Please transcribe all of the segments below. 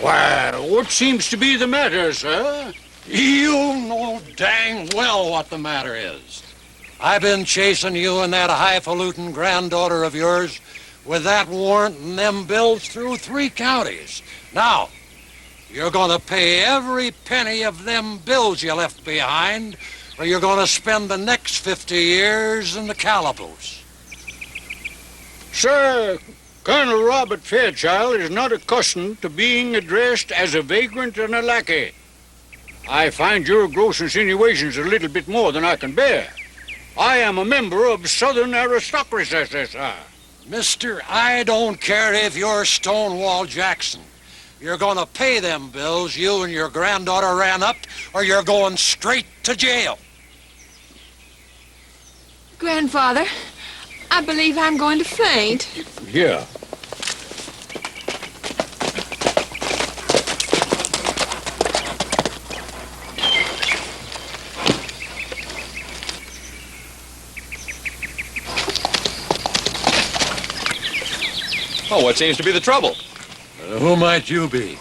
Why, what seems to be the matter, sir? You know dang well what the matter is. I've been chasing you and that highfalutin granddaughter of yours with that warrant and them bills through 3 counties. Now, you're going to pay every penny of them bills you left behind, or you're going to spend the next 50 years in the calaboose. Sir, Colonel Robert Fairchild is not accustomed to being addressed as a vagrant and a lackey. I find your gross insinuations a little bit more than I can bear. I am a member of Southern aristocracy, sir. Mister, I don't care if you're Stonewall Jackson. You're going to pay them bills you and your granddaughter ran up, or you're going straight to jail. Grandfather, I believe I'm going to faint. Yeah. Oh, what seems to be the trouble? Who might you be?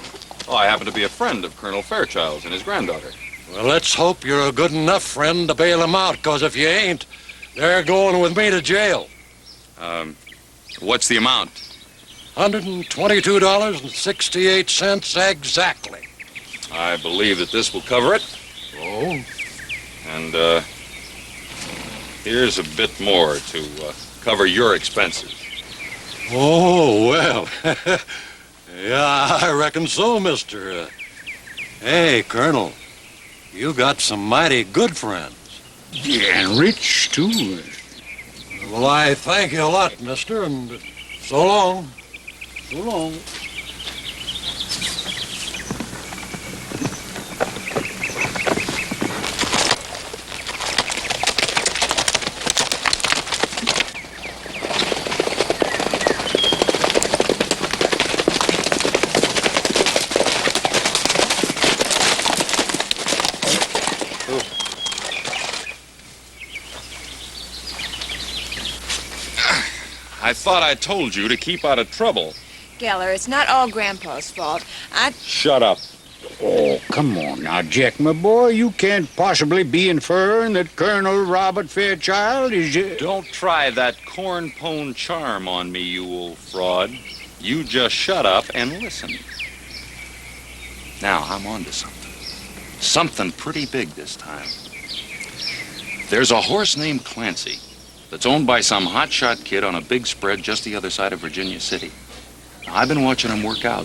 Oh, I happen to be a friend of Colonel Fairchild's and his granddaughter. Well, let's hope you're a good enough friend to bail them out, because if you ain't, they're going with me to jail. What's the amount? $122.68 exactly. I believe that this will cover it. Oh? And, here's a bit more to cover your expenses. Oh, well. Yeah, I reckon so, mister. Hey, Colonel, you got some mighty good friends. Yeah, and rich, too. Well, I thank you a lot, mister, and so long. So long. I thought I told you to keep out of trouble. Geller, it's not all Grandpa's fault. Shut up. Oh, come on now, Jack, my boy. You can't possibly be inferring that Colonel Robert Fairchild is... Don't try that corn-pone charm on me, you old fraud. You just shut up and listen. Now, I'm on to something. Something pretty big this time. There's a horse named Clancy that's owned by some hotshot kid on a big spread just the other side of Virginia City. Now, I've been watching him work out.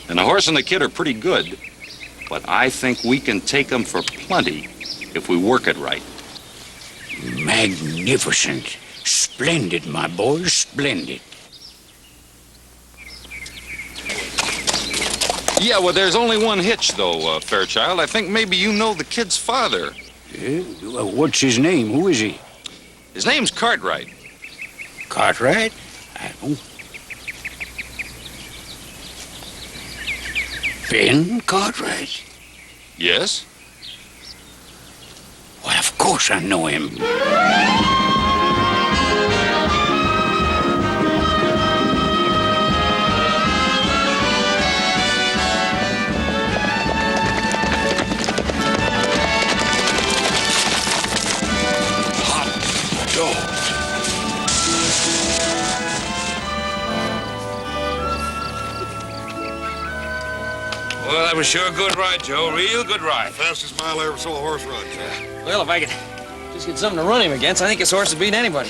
And the horse and the kid are pretty good, but I think we can take them for plenty if we work it right. Magnificent. Splendid, my boy, splendid. Yeah, well, there's only one hitch, though, Fairchild. I think maybe you know the kid's father. Yeah? What's his name? Who is he? His name's Cartwright. Cartwright? I don't... Ben Cartwright? Yes? Why, of course I know him. Hot dog. Well, that was sure a good ride, Joe. Real good ride. Fastest mile I ever saw a horse run, Joe. Well, if I could just get something to run him against, I think his horse would beat anybody.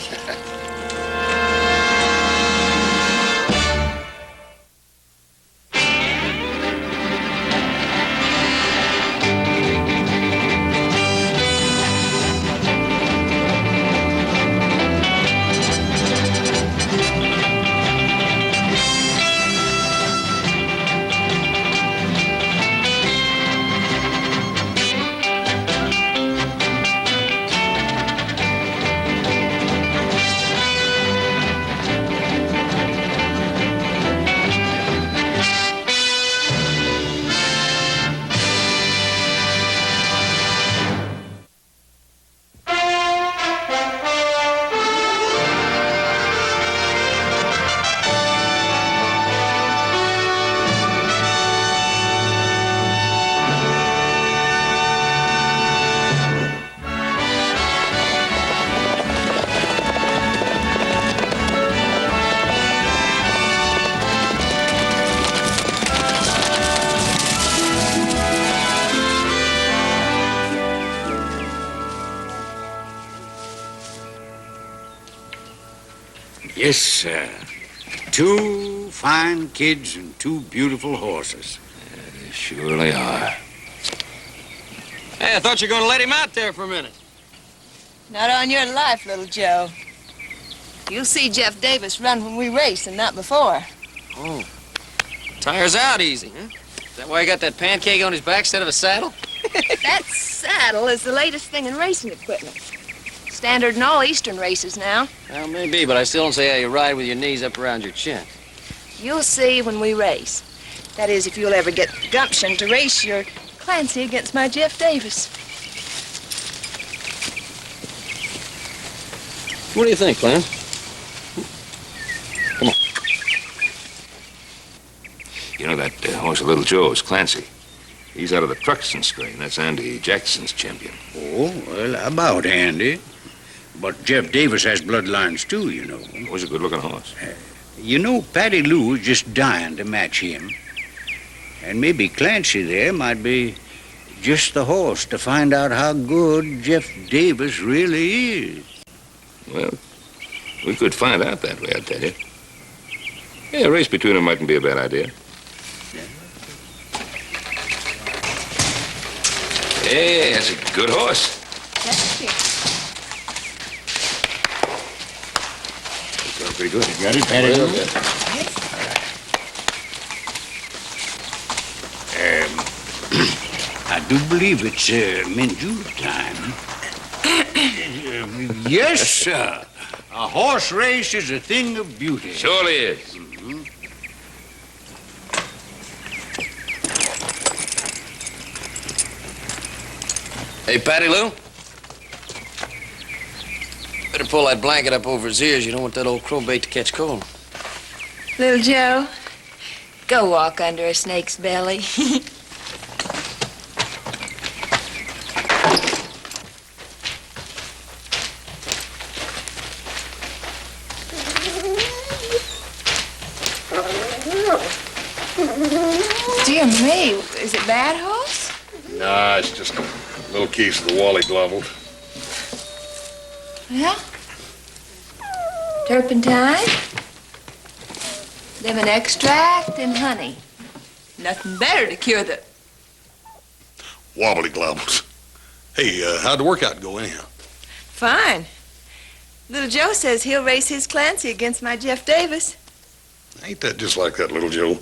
Yes, sir. 2 fine kids and 2 beautiful horses. They surely are. Hey, I thought you were going to let him out there for a minute. Not on your life, little Joe. You'll see Jeff Davis run when we race and not before. Oh. Tires out easy, huh? Is that why he got that pancake on his back instead of a saddle? That saddle is the latest thing in racing equipment. Standard in all Eastern races now. Well, maybe, but I still don't say how you ride with your knees up around your chin. You'll see when we race. That is, if you'll ever get the gumption to race your Clancy against my Jeff Davis. What do you think, Clem? Come on. You know that horse of Little Joe's, Clancy. He's out of the Truxton strain. That's Andy Jackson's champion. Oh, well, about Andy. But Jeff Davis has bloodlines too, you know. Oh, he's a good-looking horse. You know, Patty Lou is just dying to match him. And maybe Clancy there might be just the horse to find out how good Jeff Davis really is. Well, we could find out that way, I tell you. Yeah, a race between them mightn't be a bad idea. Hey, that's a good horse. Thank you. He's going pretty good. You got it, Patty Lou? I do believe it's Minjula time. Yes, sir. A horse race is a thing of beauty. Surely is. Hey, Patty Lou. Better pull that blanket up over his ears. You don't want that old crowbait to catch cold. Little Joe, go walk under a snake's belly. Dear me, is it bad, horse? Nah, it's just a little case of the Wally Global. Yeah? Turpentine, lemon extract, and honey. Nothing better to cure the... Wobbly globbles. Hey, how'd the workout go anyhow? Fine. Little Joe says he'll race his Clancy against my Jeff Davis. Ain't that just like that little Joe?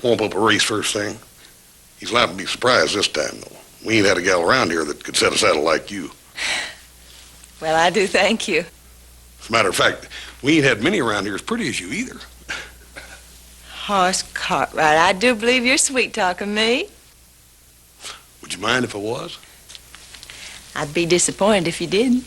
Womp up a race first thing. He's liable to be surprised this time, though. We ain't had a gal around here that could set a saddle like you. Well, I do thank you. As a matter of fact, we ain't had many around here as pretty as you either. Horse Cartwright, I do believe you're sweet-talking me. Would you mind if I was? I'd be disappointed if you didn't.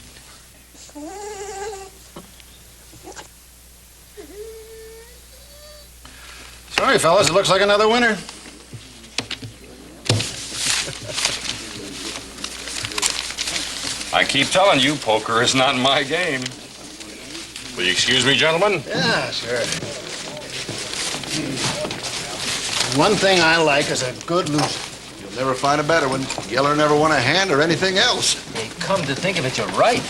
Sorry, fellas, it looks like another winner. I keep telling you, poker is not my game. Will you excuse me, gentlemen? Yeah, sure. One thing I like is a good loser. You'll never find a better one. Yeller never won a hand or anything else. Hey, come to think of it, you're right.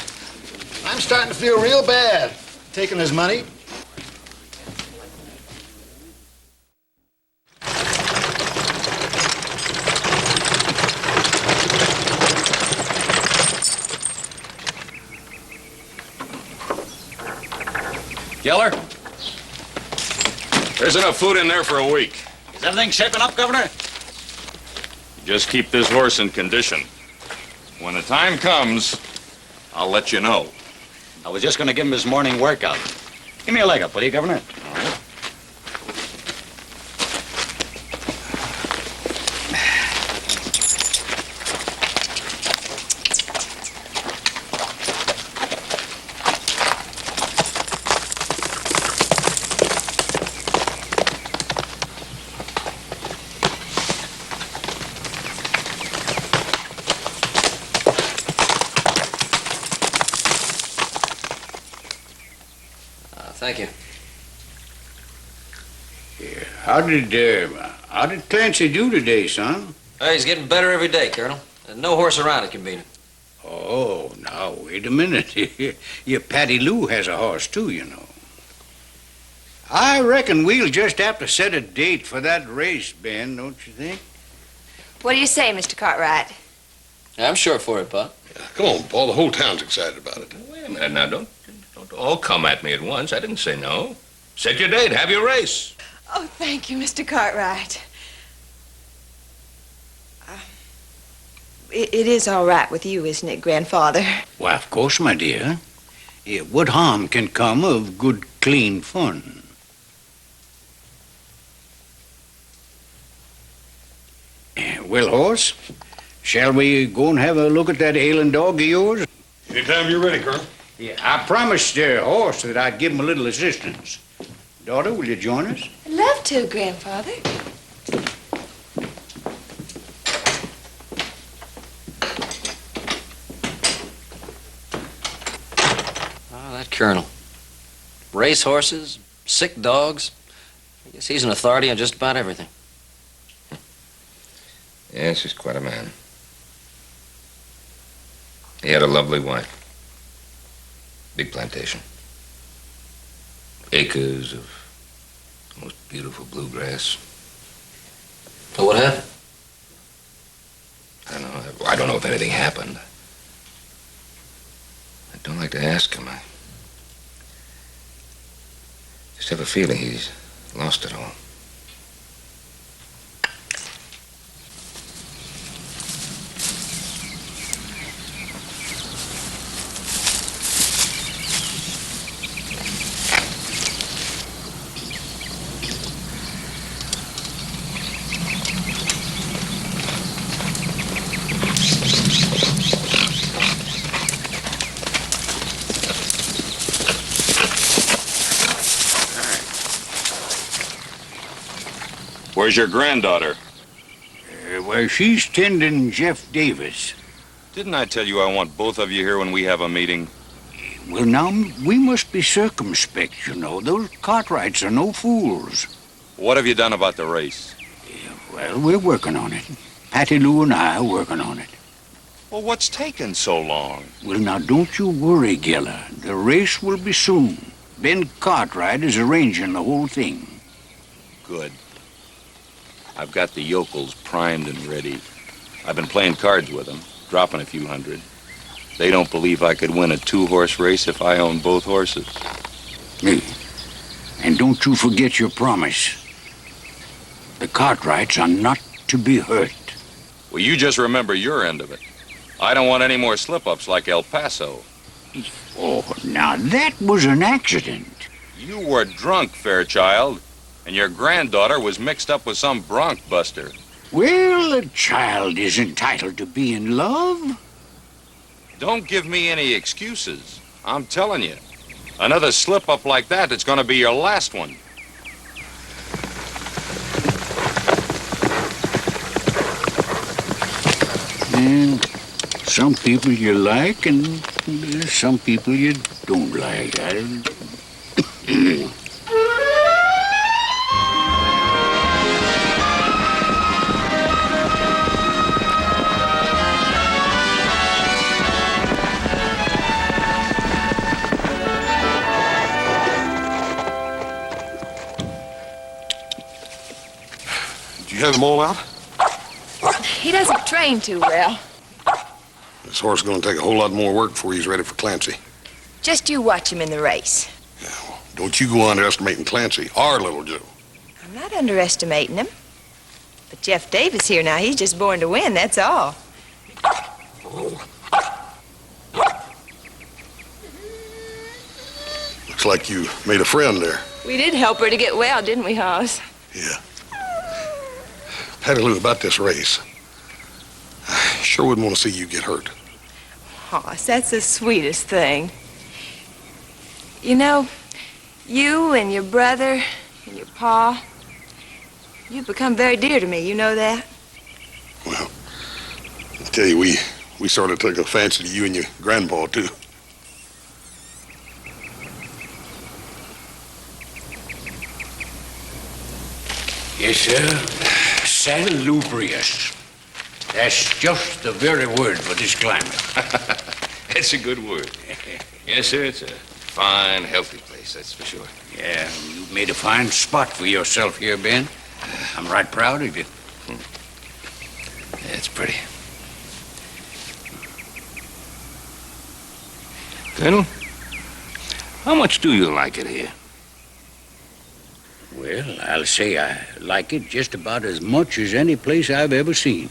I'm starting to feel real bad taking his money. Yeller? There's enough food in there for a week. Is everything shaping up, Governor? Just keep this horse in condition. When the time comes, I'll let you know. I was just going to give him his morning workout. Give me a leg up, will you, Governor? All right. Thank you. Yeah. How did Clancy do today, son? Hey, he's getting better every day, Colonel. There's no horse around that can beat him. Oh, now, wait a minute. Your Patty Lou has a horse, too, you know. I reckon we'll just have to set a date for that race, Ben, don't you think? What do you say, Mr. Cartwright? I'm sure for it, Pop. Come on, Paul. The whole town's excited about it. Wait a minute now. Don't all come at me at once. I didn't say no. Set your date. Have your race. Oh, thank you, Mr. Cartwright. It is all right with you, isn't it, Grandfather? Why, of course, my dear. Yeah, what harm can come of good, clean fun? Well, horse, shall we go and have a look at that ailing dog of yours? Anytime you're ready, Colonel. Yeah, I promised horse that I'd give him a little assistance. Daughter, will you join us? I'd love to, Grandfather. Oh, that colonel. Race horses, sick dogs. I guess he's an authority on just about everything. Yes, he's quite a man. He had a lovely wife. Big plantation. Acres of most beautiful bluegrass. So what happened? I don't know if anything happened. I don't like to ask him. I just have a feeling he's lost it all. Where's your granddaughter? Well, she's tending Jeff Davis. Didn't I tell you I want both of you here when we have a meeting? Well, now, we must be circumspect, you know. Those Cartwrights are no fools. What have you done about the race? Well, we're working on it. Patty Lou and I are working on it. Well, what's taking so long? Well, now, don't you worry, Gilla. The race will be soon. Ben Cartwright is arranging the whole thing. Good. I've got the yokels primed and ready. I've been playing cards with them, dropping a few hundred. They don't believe I could win a two-horse race if I own both horses. Hey, and don't you forget your promise. The Cartwrights are not to be hurt. Well, you just remember your end of it. I don't want any more slip-ups like El Paso. Oh, now that was an accident. You were drunk, Fairchild, and your granddaughter was mixed up with some bronc buster. Well, a child is entitled to be in love. Don't give me any excuses. I'm telling you, another slip-up like that, it's going to be your last one. And some people you like, and some people you don't like. Did you have them all out? He doesn't train too well. This horse is going to take a whole lot more work before he's ready for Clancy. Just you watch him in the race. Yeah, well, don't you go underestimating Clancy, our little Joe. I'm not underestimating him. But Jeff Davis here now, he's just born to win, that's all. Looks like you made a friend there. We did help her to get well, didn't we, Hoss? Yeah. Patty Lou, about this race. I sure wouldn't want to see you get hurt. Hoss, that's the sweetest thing. You know, you and your brother and your pa, you've become very dear to me, you know that? Well, I tell you, we sort of took a fancy to you and your grandpa, too. Yes, sir. Salubrious. That's just the very word for this climate. It's a good word. Yes, sir, it's a fine, healthy place, that's for sure. Yeah, you've made a fine spot for yourself here, Ben. I'm right proud of you. Yeah, it's pretty. Colonel, how much do you like it here? Well, I'll say I like it just about as much as any place I've ever seen.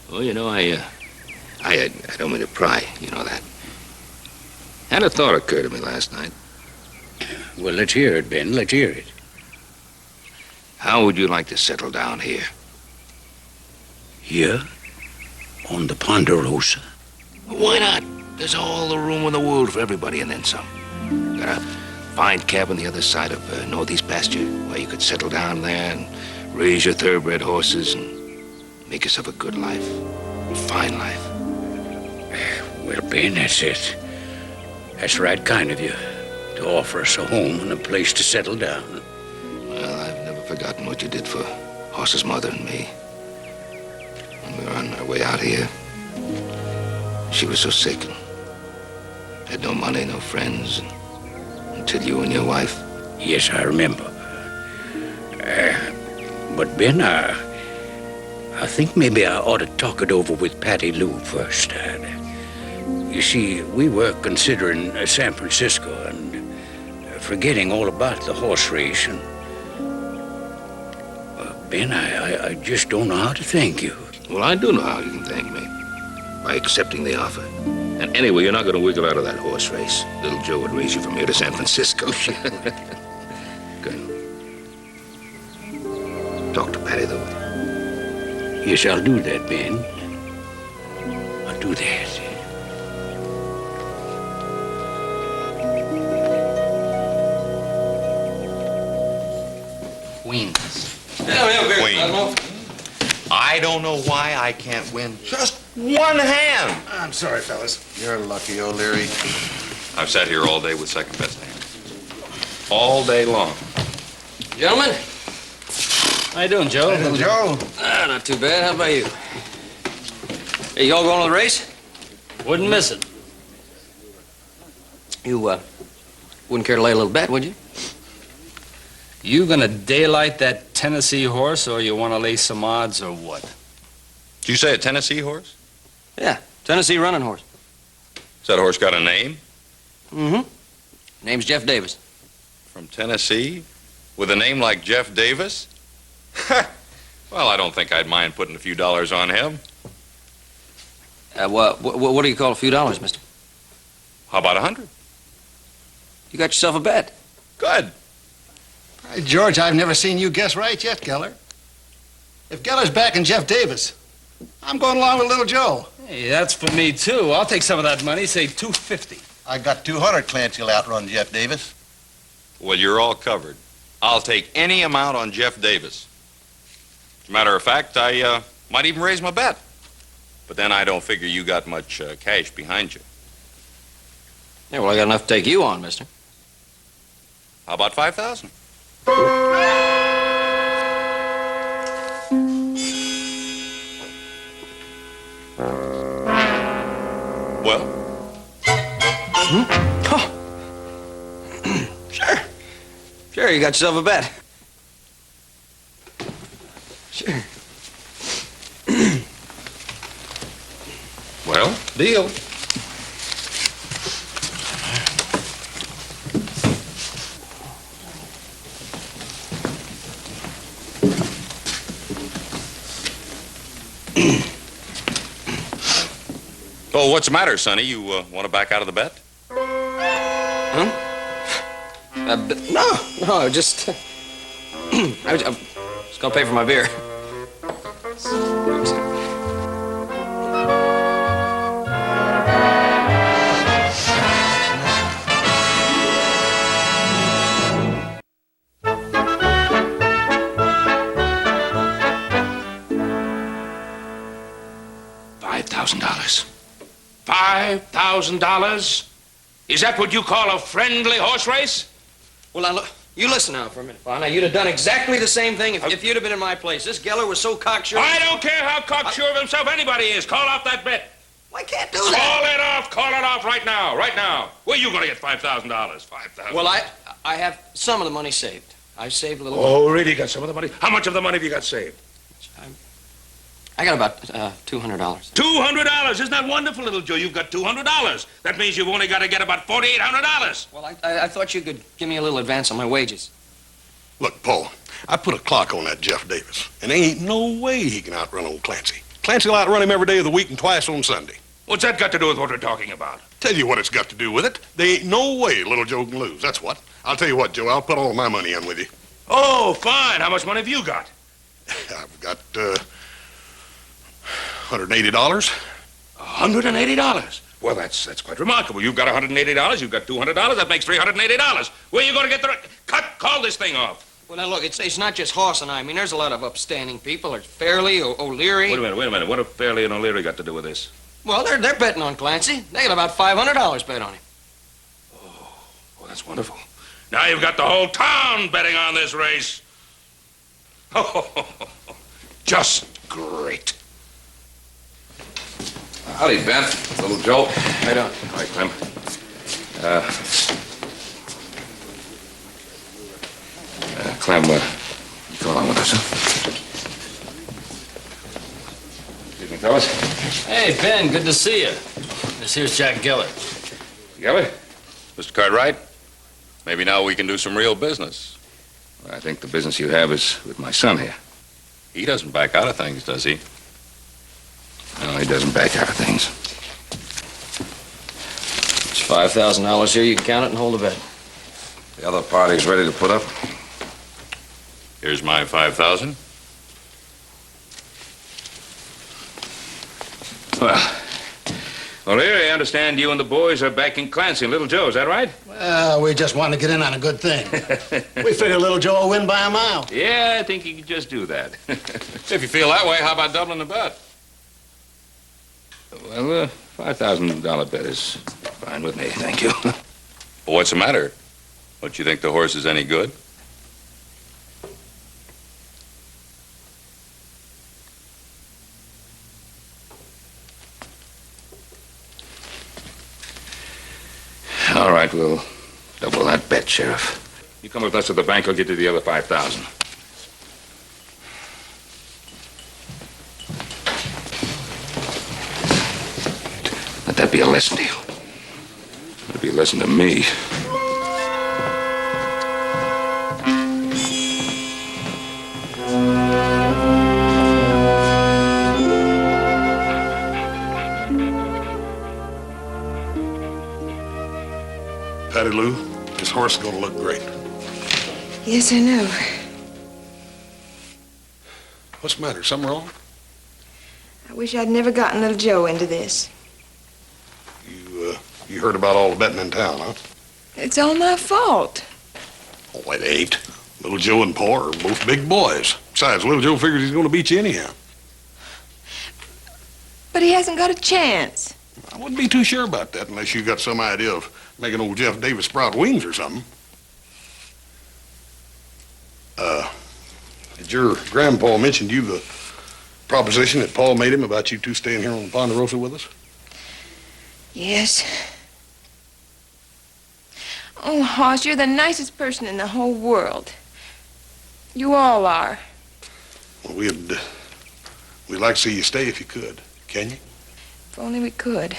Well, you know, I don't mean to pry, you know that. Had a thought occur to me last night. Well, let's hear it, Ben. Let's hear it. How would you like to settle down here? Here? On the Ponderosa? Why not? There's all the room in the world for everybody and then some. Got a fine cabin the other side of Northeast Pasture where you could settle down there and raise your thoroughbred horses and make yourself a good life. A fine life. Well, Ben, that's it. That's right kind of you to offer us a home and a place to settle down. Well, I've never forgotten what you did for Horse's mother and me. When we were on our way out here, she was so sick and had no money, no friends, until you and your wife. Yes, I remember. But Ben, I think maybe I ought to talk it over with Patty Lou first. You see, we were considering San Francisco and forgetting all about the horse race. And Ben, I just don't know how to thank you. Well, I do know how you can thank me. By accepting the offer. And anyway, you're not going to wiggle out of that horse race. Little Joe would race you from here to San Francisco. Good. Talk to Patty, though. Yes, I'll do that, Ben. I'll do that. Queens. Queen. I don't know why I can't win just one hand. I'm sorry, fellas. You're lucky, O'Leary. I've sat here all day with second best hand. All day long. Gentlemen. How you doing, Joe? Little Joe. Not too bad. How about you? Hey, y'all going to the race? Wouldn't miss it. You, wouldn't care to lay a little bet, would you? You gonna daylight that Tennessee horse, or you want to lay some odds, or what? Did you say a Tennessee horse? Yeah, Tennessee running horse. Has that horse got a name? Mm-hmm. Name's Jeff Davis. From Tennessee? With a name like Jeff Davis? Well, I don't think I'd mind putting a few dollars on him. What do you call a few dollars, mister? How about 100? You got yourself a bet. Good. Hey, George, I've never seen you guess right yet, Geller. If Geller's backing Jeff Davis, I'm going along with Little Joe. Hey, that's for me, too. I'll take some of that money, say $250. I got 200 Clancy will outrun Jeff Davis. Well, you're all covered. I'll take any amount on Jeff Davis. As a matter of fact, I might even raise my bet. But then I don't figure you got much cash behind you. Yeah, well, I got enough to take you on, mister. How about 5,000? Well? Oh. Sure. Sure, you got yourself a bet. Sure. Well, deal. Oh, what's the matter, Sonny? You want to back out of the bet? Huh? No, just... I was just gonna pay for my beer. $5,000. $5,000? Is that what you call a friendly horse race? Well, now, look, you listen now for a minute, Pa. Now, you'd have done exactly the same thing if you'd have been in my place. This Geller was so cocksure... I don't care how cocksure of himself anybody is. Call off that bet. I can't do that. Call it off right now. Where you gonna get $5,000? $5,000. Well, I have some of the money saved. I've saved a little. Oh, really? You got some of the money? How much of the money have you got saved? I got about $200. $200? Isn't that wonderful, little Joe? You've got $200. That means you've only got to get about $4,800. Well, I thought you could give me a little advance on my wages. Look, Paul, I put a clock on that Jeff Davis, and there ain't no way he can outrun old Clancy. Clancy will outrun him every day of the week and twice on Sunday. What's that got to do with what we're talking about? Tell you what it's got to do with it. There ain't no way little Joe can lose, that's what. I'll tell you what, Joe, I'll put all my money in with you. Oh, fine. How much money have you got? I've got, $180. $180? Well, that's quite remarkable. You've got $180, you've got $200, that makes $380. Where are you going to get the... Call this thing off. Well, now, look, it's not just Hoss and I. I mean, there's a lot of upstanding people. There's Fairley, O'Leary. Wait a minute. What have Fairley and O'Leary got to do with this? Well, they're betting on Clancy. They got about $500 bet on him. Oh, that's wonderful. Now you've got the whole town betting on this race. Oh, just great. Howdy, Ben. Little Joe. Right on. Hi, Clem. Clem, you come along with us, huh? Excuse me, fellas. Hey, Ben, good to see you. This here's Jack Gillett. Gellert? Mr. Cartwright? Maybe now we can do some real business. I think the business you have is with my son here. He doesn't back out of things, does he? No, he doesn't back out of things. It's $5,000 here. You can count it and hold a bet. The other party's ready to put up. Here's my $5,000. Well, O'Leary, I understand you and the boys are backing Clancy and Little Joe. Is that right? Well, we just want to get in on a good thing. We figure little Joe will win by a mile. Yeah, I think you could just do that. If you feel that way, how about doubling the bet? Well, $5,000 bet is fine with me, thank you. Well, what's the matter? Don't you think the horse is any good? All right, we'll double that bet, Sheriff. You come with us to the bank, I'll get you the other $5,000. Let that be a lesson to you. It'll be a lesson to me. Patty Lou, this horse is gonna look great. Yes, I know. What's the matter? Something wrong? I wish I'd never gotten little Joe into this. You heard about all the betting in town, huh? It's all my fault. Oh, it ain't. Little Joe and Pa are both big boys. Besides, Little Joe figures he's gonna beat you anyhow. But he hasn't got a chance. I wouldn't be too sure about that unless you got some idea of making old Jeff Davis sprout wings or something. Did your grandpa mention to you the proposition that Paul made him about you two staying here on the Ponderosa with us? Yes. Oh, Hoss, you're the nicest person in the whole world. You all are. Well, we'd like to see you stay if you could. Can you? If only we could.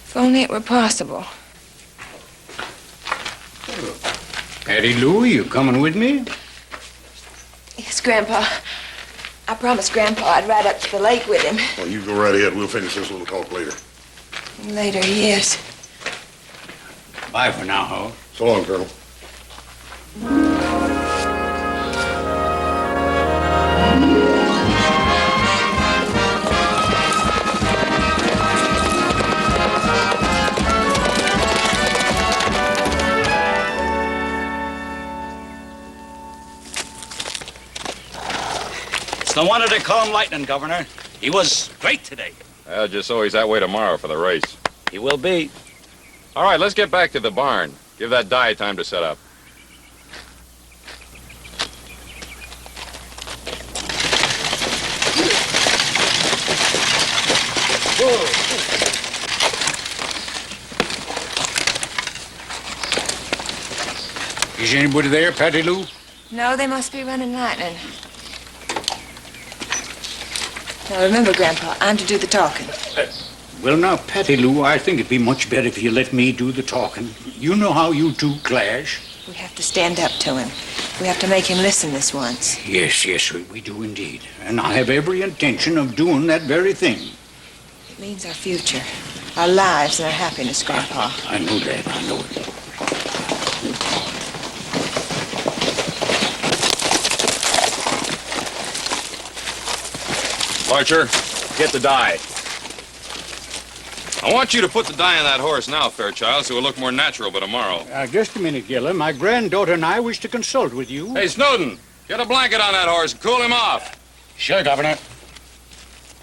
If only it were possible. Patty Lou, you coming with me? Yes, Grandpa. I promised Grandpa I'd ride up to the lake with him. Well, you go right ahead. We'll finish this little talk later. Later, yes. Bye for now, Ho. So long, Colonel. No wonder they call him Lightning, Governor. He was great today. Well, just so he's that way tomorrow for the race. He will be. All right, let's get back to the barn. Give that die time to set up. Is anybody there, Patty Lou? No, they must be running lightning. Now remember, Grandpa, I'm to do the talking. Well, now, Patty Lou, I think it'd be much better if you let me do the talking. You know how you two clash. We have to stand up to him. We have to make him listen this once. Yes, we do indeed. And I have every intention of doing that very thing. It means our future, our lives, and our happiness, Grandpa. I know that. I know it. Archer, get the dye. I want you to put the dye on that horse now, Fairchild, so it'll look more natural by tomorrow. Just a minute, Giller. My granddaughter and I wish to consult with you. Hey, Snowden, get a blanket on that horse and cool him off. Sure, Governor.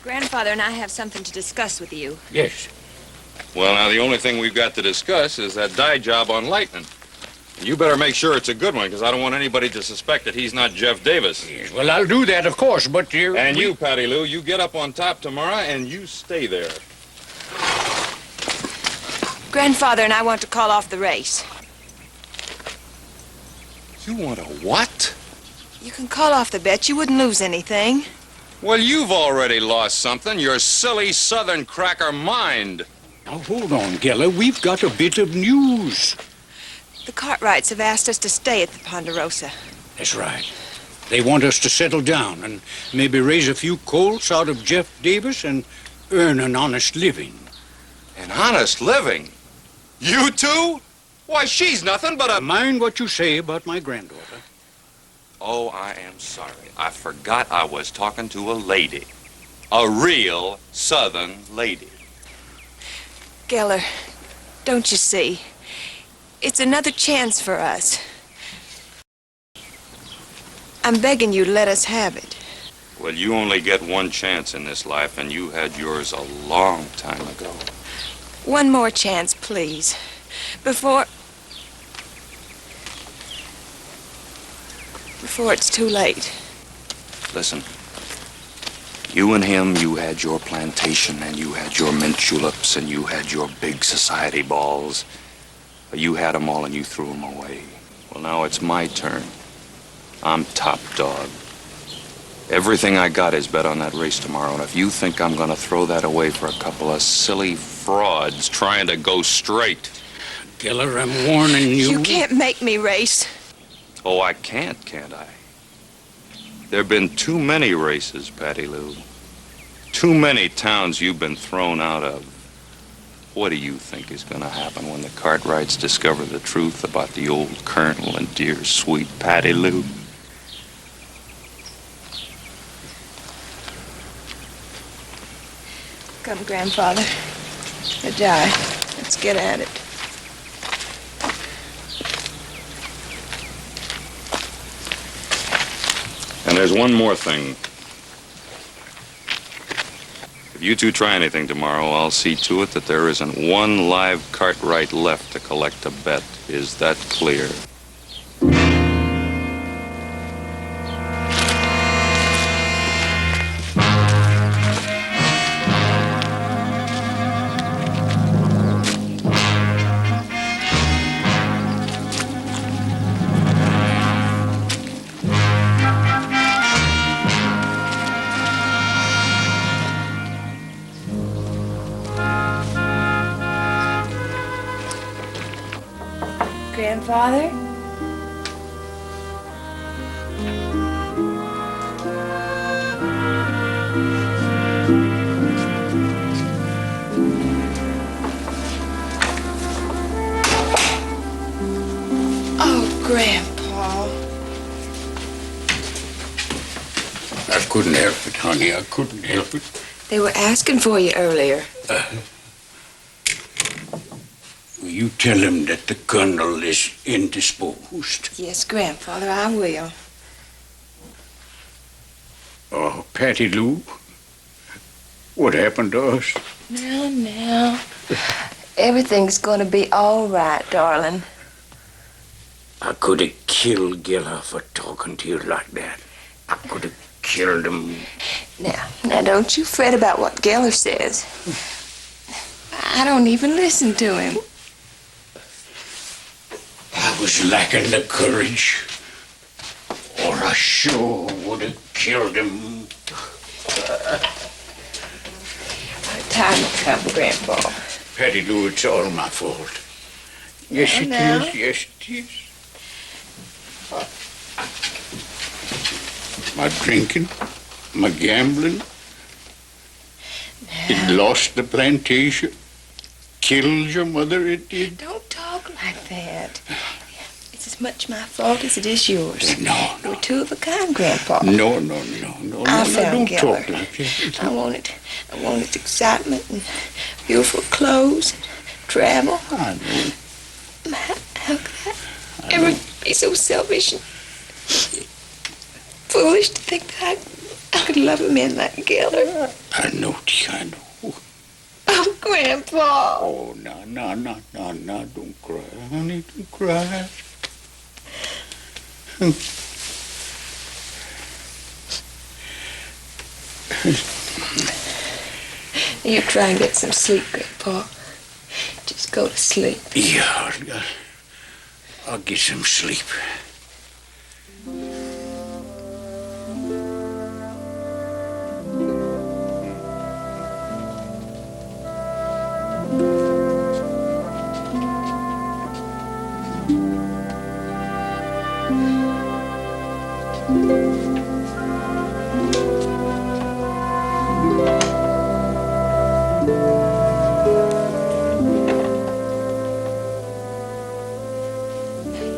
Grandfather and I have something to discuss with you. Yes. Well, now, the only thing we've got to discuss is that dye job on Lightning. And you better make sure it's a good one, because I don't want anybody to suspect that he's not Jeff Davis. Yes, well, I'll do that, of course, but you... And you, Patty Lou, you get up on top tomorrow and you stay there. Grandfather and I want to call off the race. You want a what? You can call off the bet. You wouldn't lose anything. Well, you've already lost something, your silly southern cracker mind. Now, hold on, Giller. We've got a bit of news. The Cartwrights have asked us to stay at the Ponderosa. That's right. They want us to settle down and maybe raise a few colts out of Jeff Davis and earn an honest living. An honest living? You two? Why, she's nothing but a... Mind what you say about my granddaughter. Oh, I am sorry. I forgot I was talking to a lady. A real southern lady. Geller, don't you see? It's another chance for us. I'm begging you to let us have it. Well, you only get one chance in this life, and you had yours a long time ago. One more chance, please. Before it's too late. Listen. You and him, you had your plantation, and you had your mint juleps, and you had your big society balls. You had them all, and you threw them away. Well, now it's my turn. I'm top dog. Everything I got is bet on that race tomorrow, and if you think I'm going to throw that away for a couple of silly frauds trying to go straight... Giller, I'm warning you. You can't make me race. Oh, I can't I? There've been too many races, Patty Lou. Too many towns you've been thrown out of. What do you think is going to happen when the Cartwrights discover the truth about the old Colonel and dear sweet Patty Lou? Come, Grandfather. The die. Let's get at it. And there's one more thing. If you two try anything tomorrow, I'll see to it that there isn't one live Cartwright left to collect a bet. Is that clear? Grandfather? Oh, Grandpa. I couldn't help it, honey. I couldn't help it. They were asking for you earlier. Will you tell him that the Colonel is indisposed? Yes, Grandfather, I will. Oh, Patty Lou, what happened to us? Now. Everything's going to be all right, darling. I could have killed Giller for talking to you like that. I could have killed him. Now, don't you fret about what Geller says. I don't even listen to him. I was lacking the courage, or I sure would have killed him. Time will come, Grandpa. Patty Lou, it's all my fault. Yes, it is. Yes, it is. My drinking, my gambling. It lost the plantation. Killed your mother, it did. Don't talk like that. It's as much my fault as it is yours. No. We're two of a kind, Grandpa. No. I found don't Geller. talk like that. I wanted excitement and beautiful clothes and travel. I know. How could I ever be so selfish and foolish to think that I could love a man like Geller? I know, dear, I know. Oh, Grandpa. Oh, no, don't cry, honey, don't cry. You try and get some sleep, Grandpa. Just go to sleep. Yeah, I'll get some sleep.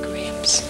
Gramps.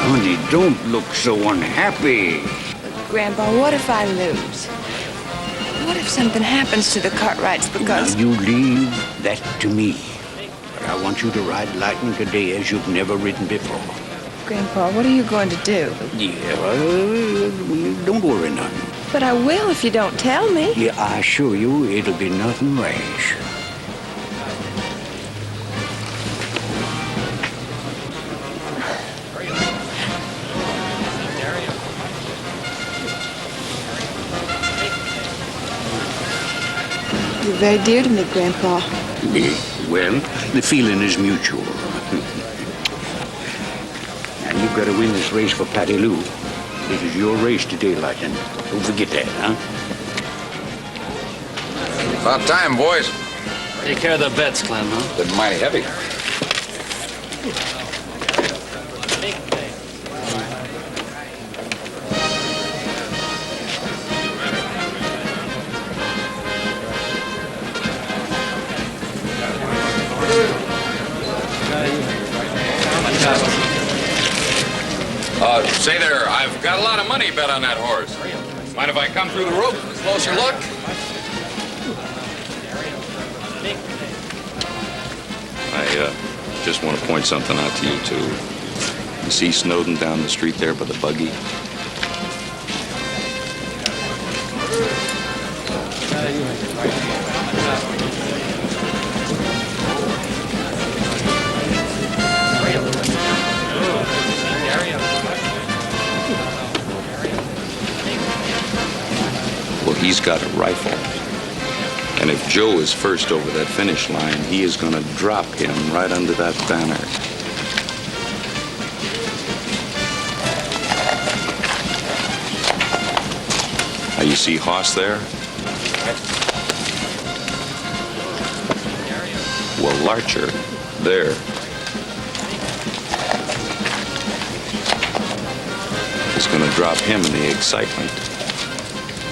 Honey, don't look so unhappy. Grandpa, what if I lose? What if something happens to the Cartwrights because... Now, you leave that to me. But I want you to ride Lightning today as you've never ridden before. Grandpa, what are you going to do? Yeah, don't worry none. But I will if you don't tell me. Yeah, I assure you it'll be nothing rash. You're very dear to me, Grandpa. Well, the feeling is mutual. Now, you've got to win this race for Patty Lou. This is your race today, Lightning. Don't forget that, huh? About time, boys. Take care of the bets, Clem, huh? Been mighty heavy. Say there, I've got a lot of money bet on that horse. Mind if I come through the rope with a closer look? I just want to point something out to you, too. You see Snowden down the street there by the buggy? Well, he's got a rifle. And if Joe is first over that finish line, he is going to drop him right under that banner. Now, you see Hoss there? Well, Larcher, there. Is going to drop him in the excitement.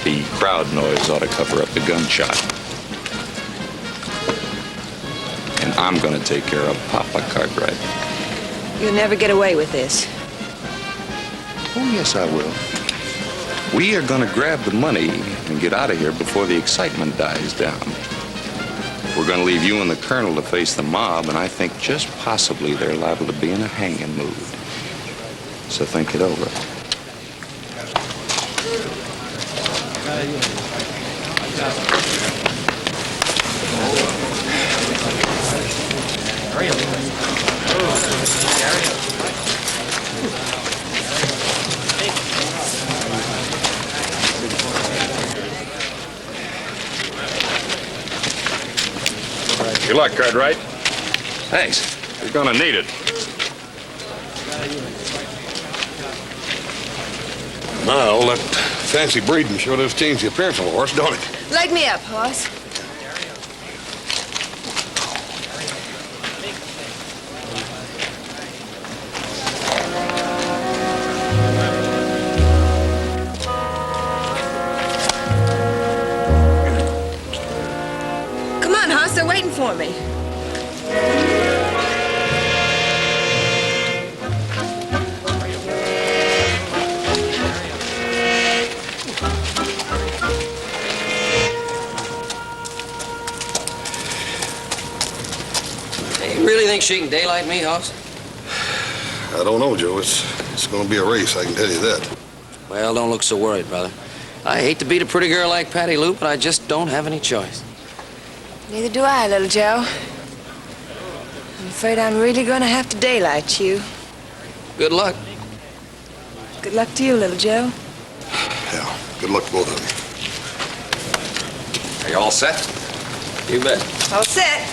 The crowd noise ought to cover up the gunshot. And I'm going to take care of Papa Cartwright. You'll never get away with this. Oh, yes, I will. We are going to grab the money and get out of here before the excitement dies down. We're going to leave you and the colonel to face the mob, and I think just possibly they're liable to be in a hanging mood. So think it over. Good luck, Cartwright. Thanks. You're gonna need it. Now, that fancy breeding sure does change the appearance of a horse, don't it? Leg me up, Hoss. Come on, Hoss, they're waiting for me. You really think she can daylight me, Hoss? I don't know, Joe. It's going to be a race, I can tell you that. Well, don't look so worried, brother. I hate to beat a pretty girl like Patty Lou, but I just don't have any choice. Neither do I, little Joe. I'm afraid I'm really gonna have to daylight you. Good luck. Good luck to you, little Joe. Yeah, good luck to both of you. Are you all set? You bet. All set.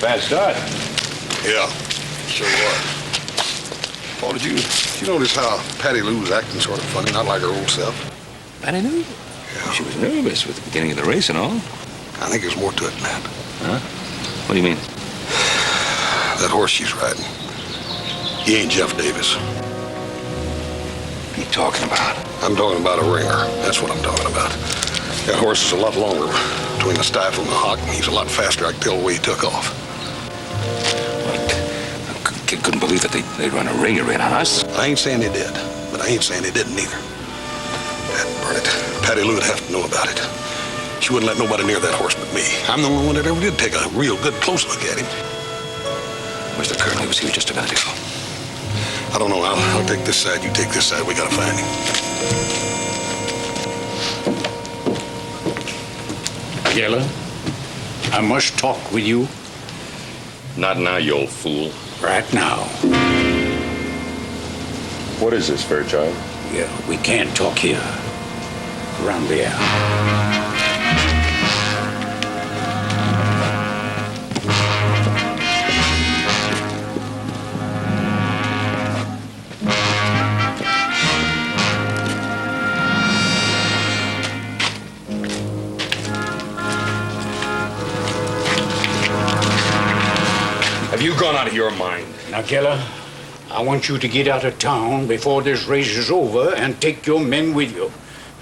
Fast start. Yeah, sure was. Paul, did you notice how Patty Lou was acting sort of funny, not like her old self? Patty Lou? Yeah. She was nervous with the beginning of the race and all. I think there's more to it than that. Huh? What do you mean? That horse she's riding, he ain't Jeff Davis. What are you talking about? I'm talking about a ringer. That's what I'm talking about. That horse is a lot longer between the stifle and the hock, and he's a lot faster. I can tell the way he took off. Kid couldn't believe that they'd run a ringer in on us. I ain't saying they did, but I ain't saying they didn't either. Burn it. Patty Lou would have to know about it. She wouldn't let nobody near that horse but me. I'm the only one that ever did take a real good close look at him. Where's the colonel? He was here just a minute ago. I don't know. I'll take this side. You take this side. We gotta find him. Geller, I must talk with you Not now, you old fool. right now. What is this, Fairchild? Yeah, we can't talk here. Around there. out of your mind? Now, Keller, I want you to get out of town before this race is over and take your men with you.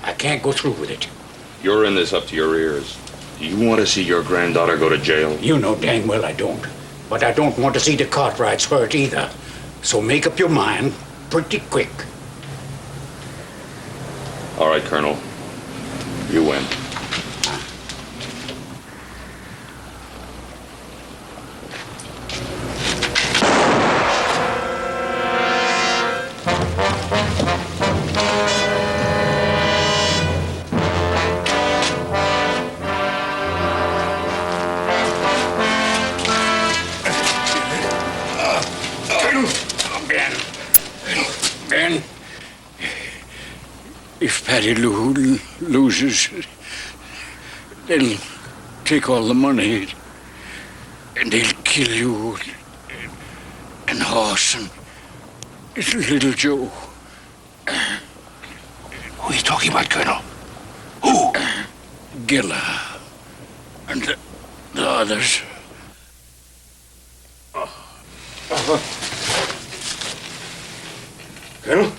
I can't go through with it. You're in this up to your ears. Do you want to see your granddaughter go to jail? You know dang well I don't. But I don't want to see the Cartwrights hurt either. So make up your mind pretty quick. All right, Colonel. You win. Ben, if Patty Lou loses, they'll take all the money and they'll kill you and Hoss and little Joe. Who are you talking about, Colonel? Who? Gilla and the others. Colonel?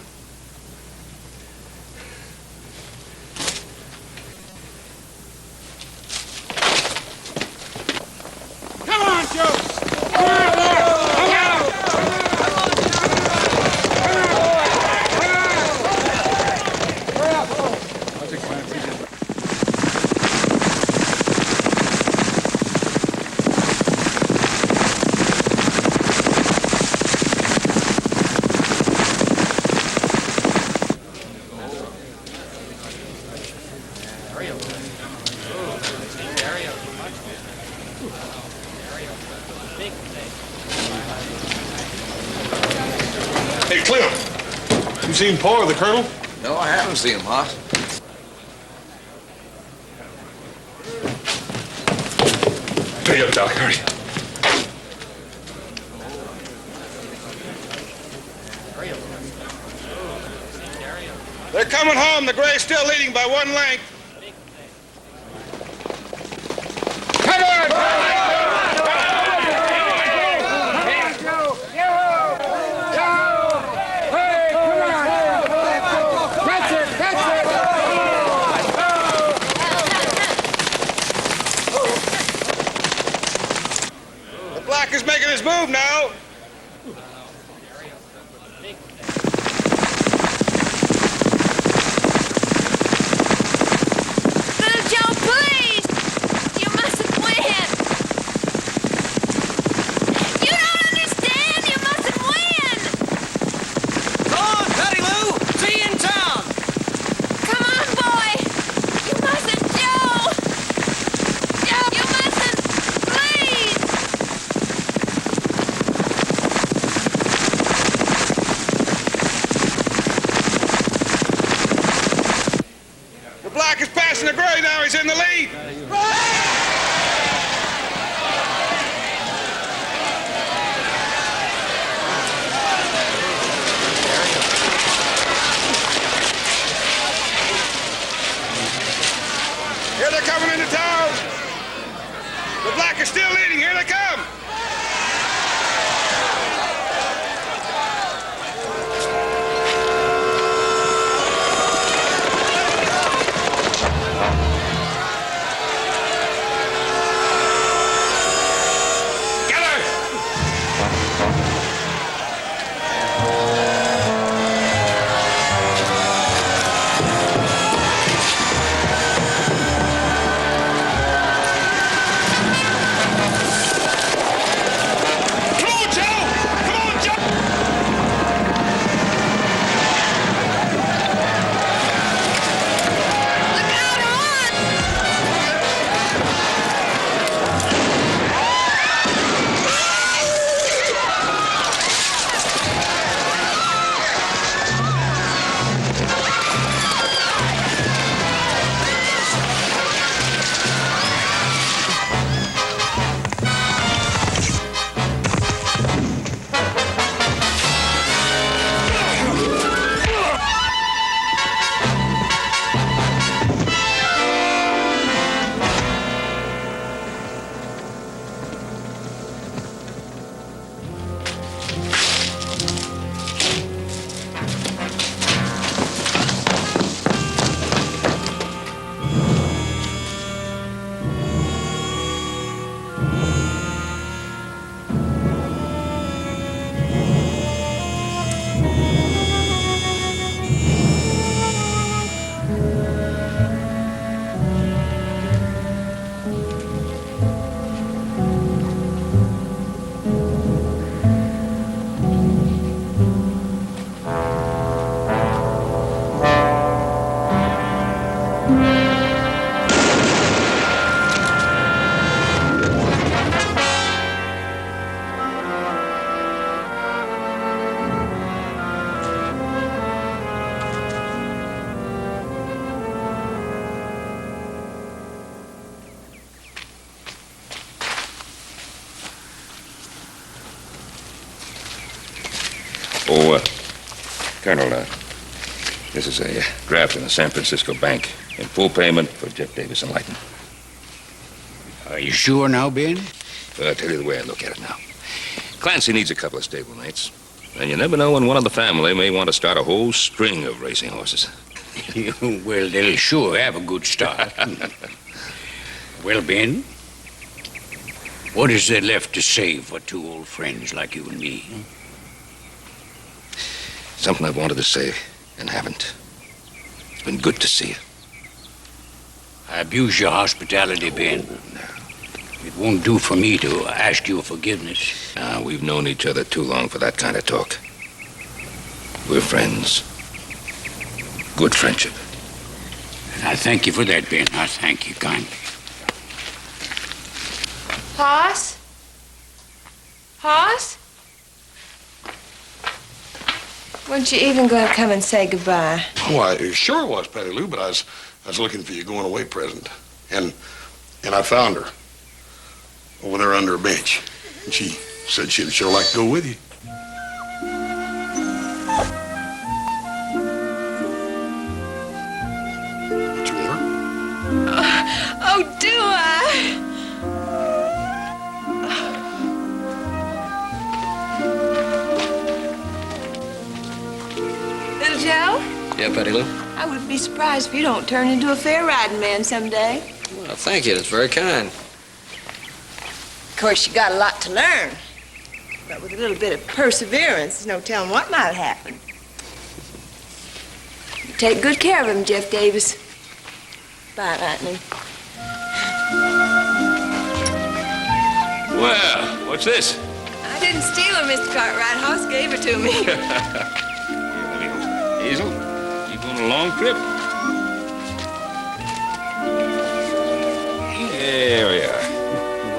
Come on, Joe! Hey, Clem, you seen Pa or the Colonel? No, I haven't seen him, Hoss. Hurry up, Doc, hurry. They're coming home. The Gray's still leading by one length. The black is making his move now. Little Joe, please! You mustn't win! You don't understand! You mustn't win! Go on, Patty Lou! See you in town! Come on, boy! You mustn't, Joe! Joe, you mustn't! Please! The black is passing the Gray now. He's in the lead. Here they're coming into town. The black is still leading. Here they come. Oh, Colonel, this is a draft in the San Francisco bank in full payment for Jeff Davis and Lighton. Are you sure now, Ben? I'll tell you the way I look at it now. Clancy needs a couple of stablemates. And you never know when one of the family may want to start a whole string of racing horses. Well, they'll sure have a good start. Well, Ben, what is there left to say for two old friends like you and me? Something I've wanted to say and haven't. It's been good to see you. I abuse your hospitality, Ben. It won't do for me to ask you forgiveness. We've known each other too long for that kind of talk. We're friends. Good friendship. And I thank you for that, Ben. I thank you kindly. Hoss? Hoss? Weren't you even going to come and say goodbye? Oh, I sure was, Patty Lou, but I was looking for your going away present. And I found her over there under a bench. And she said she'd sure like to go with you. Don't you want her? Oh, do I? Little Joe? Yeah, Patty Lou? I would be surprised if you don't turn into a fair riding man someday. Well, thank you. That's very kind. Of course, you got a lot to learn. But with a little bit of perseverance, there's no telling what might happen. You take good care of him, Jeff Davis. Bye, Lightning. Well, what's this? I didn't steal her, Mr. Cartwright. Hoss gave her to me. Hazel, you going on a long trip? There we are.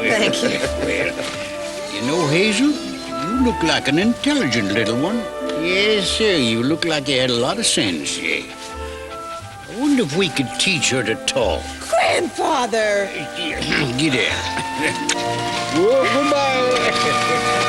Thank you. Well, you know, Hazel, you look like an intelligent little one. Yes, sir, you look like you had a lot of sense, yeah. I wonder if we could teach her to talk. Grandfather! Get out. Whoa, goodbye.